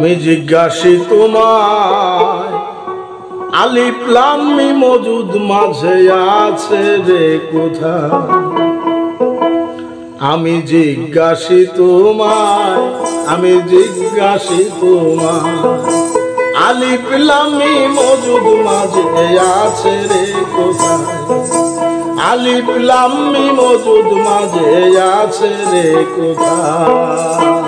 আমি জিজ্ঞাসি তোমায় আলিফ লাম মিম মজুদ মাঝে আছে রে কোথায় আমি জিজ্ঞাসি তোমায় আমি জিজ্ঞাসি তোমায় আলিফ লাম মিম মজুদ মাঝে আছে রে কোথায় আলিফ লাম মিম মজুদ মাঝে আছে রে কোথায়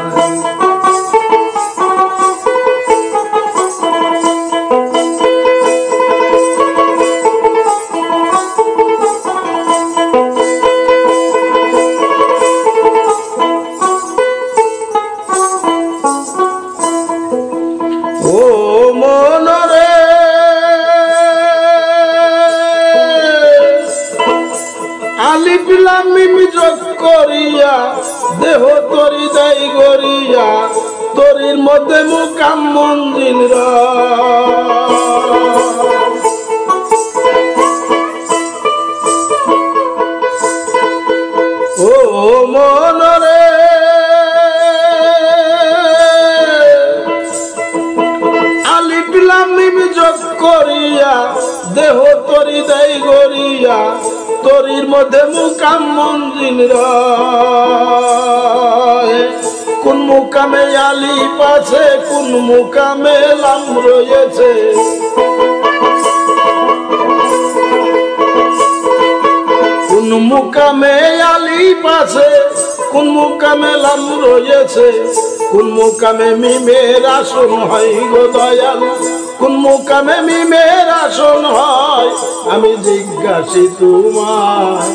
আলিফ লাম মিম যোগ করিয়া দেহ তরি দাই গরিয়া তরির মধ্যে মুকাম মঞ্জিল ও মনরে আলিফ লাম মিম যোগ করিয়া দেহ তরি দাই গরিয়া তরির মধ্যে মুকাম মঞ্জিল কোন মুকামে আলিফ আছে কোন মুকামে লাম রয়েছে কোন মুকামে আলিফ আছে কোন মুকামে লাম রয়েছে কোন মুকামে মিমের আসন হয় গো দয়াল কোন মুকামে মিমের আসন হয় আমি জিজ্ঞাসি তোমায়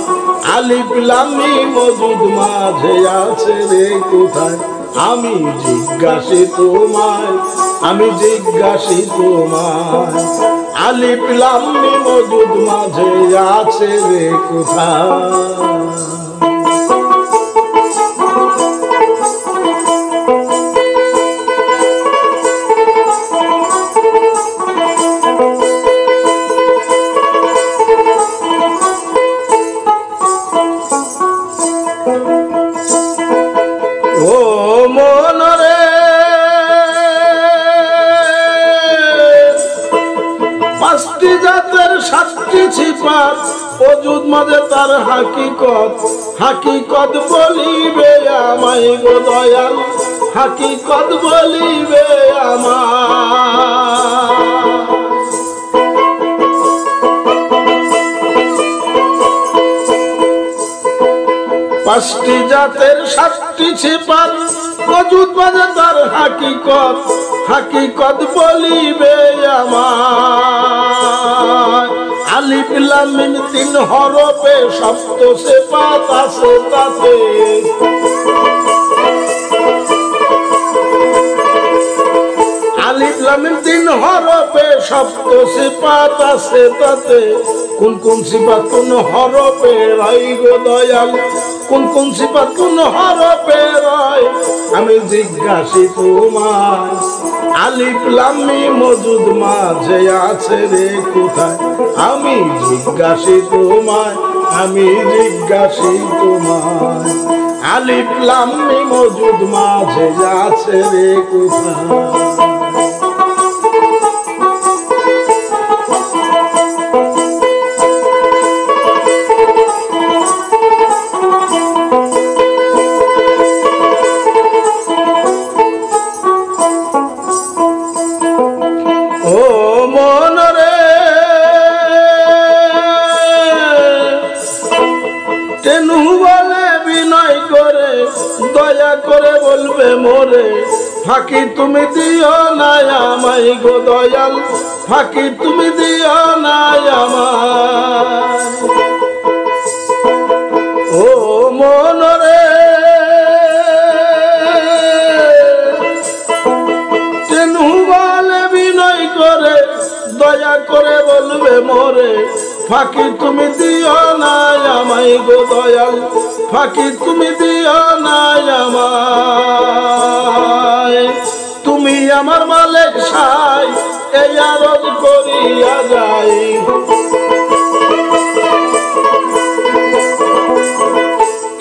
আলিফ লাম মিম মজুদ মাঝে আছে রে কোথায় আমি জিজ্ঞাসি তোমায় আমি জিজ্ঞাসি তোমায় আলিফ লাম মিম মজুদ মাঝে আছে রে কোথায় ও মনরে পাঁচটি জাতের সাতটি সিফাত ওজুদ মাঝে তার হাকিকত হাকিকত বলিবে আমায় গো দয়াল হাকিকত বলিবে আমায় পাঁচটি জাতের সাতটি সিফাত ওজুদ মাঝে তার হাকিকত হাকিকত বলিবে আমায় আলিফ লাম মিম তিন হরফে সপ্ত সিফাত আছে তাতে আলিফ লাম মিম তিন হরফে সপ্ত সিফাত আছে তাতে কোন কোন সিফাত কোন হরফে রয় গো দয়াল কোন কোন সিফাত কোন হরফে রয় আমি জিজ্ঞাসি তোমায় আলিফ লাম মিম মজুদ মাঝে আছে রে কোথায় আমি জিজ্ঞাসি তোমায় আমি জিজ্ঞাসি তোমায় আলিফ লাম মিম মজুদ মাঝে আছে রে কোথায় দয়া করে বলবে মোরে ফাঁকি তুমি দিও না আমায় গো দয়াল ফাঁকি তুমি দিও না আমায় ও মনরে তেনু বলে বিনয় করে দয়া করে বলবে মোরে ফাঁকি তুমি দিও না আমায় গো দয়াল ফাঁকি তুমি দিও না আমায় তুমি আমার মালিক সাই এই আরজ করিয়া যাই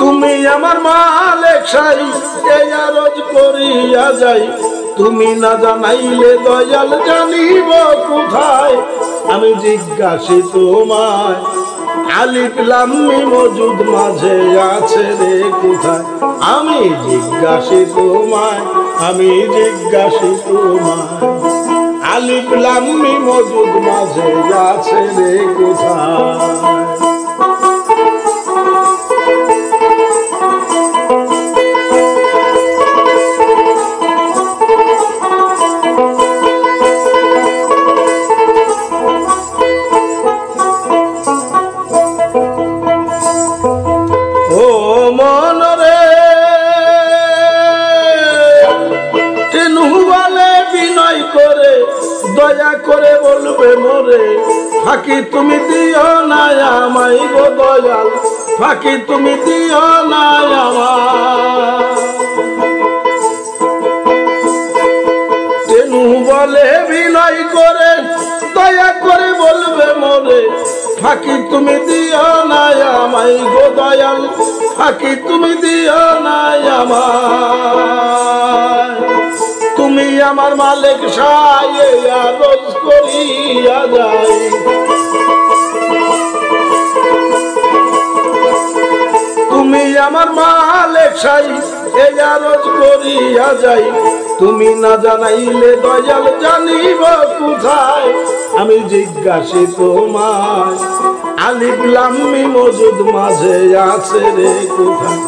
তুমি আমার মালিক সাই এই আরজ করিয়া যাই তুমি না জানাইলে দয়াল জানিব কোথায় আমি জিজ্ঞাসি তোমায় আলিফ লাম মিম মজুদ মাঝে আছে রে কোথায় আমি জিজ্ঞাসি তোমায় আমি জিজ্ঞাসি তোমায় আলিফ লাম মিম মজুদ মাঝে আছে রে কোথায় দয়া করে বলবে মোরে ফাঁকি তুমি দিও না আমায় গো দয়াল ফাঁকি তুমি দিও না আমায় তেনু বলে বিনয় করে দয়া করে বলবে মোরে ফাঁকি তুমি দিও না আমায় গো দয়াল ফাঁকি তুমি দিও না আমায় তুমি আমার মালিক সায়ে আরজ করিয়া যাই তুমি আমার মালিক সাই এই আরজ করিয়া যাই তুমি না জানাইলে দয়াল জানিব কোথায় আমি জিজ্ঞাসি তোমায় আলিফ লাম মিম মজুদ মাঝে আছে রে কোথায়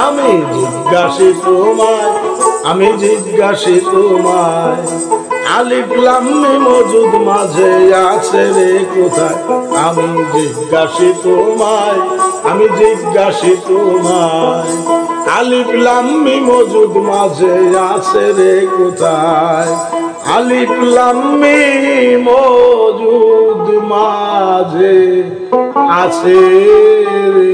আমি জিজ্ঞাসি তোমায় আমি জিজ্ঞাসি তোমায় আলিফ লাম মিম মজুদ মাঝে আছে রে কোথায় আমি জিজ্ঞাসি তোমায় আমি জিজ্ঞাসি তোমায় আলিফ লাম মিম মজুদ মাঝে আছে রে কোথায় আলিফ লাম মিম মজুদ মাঝে আছে রে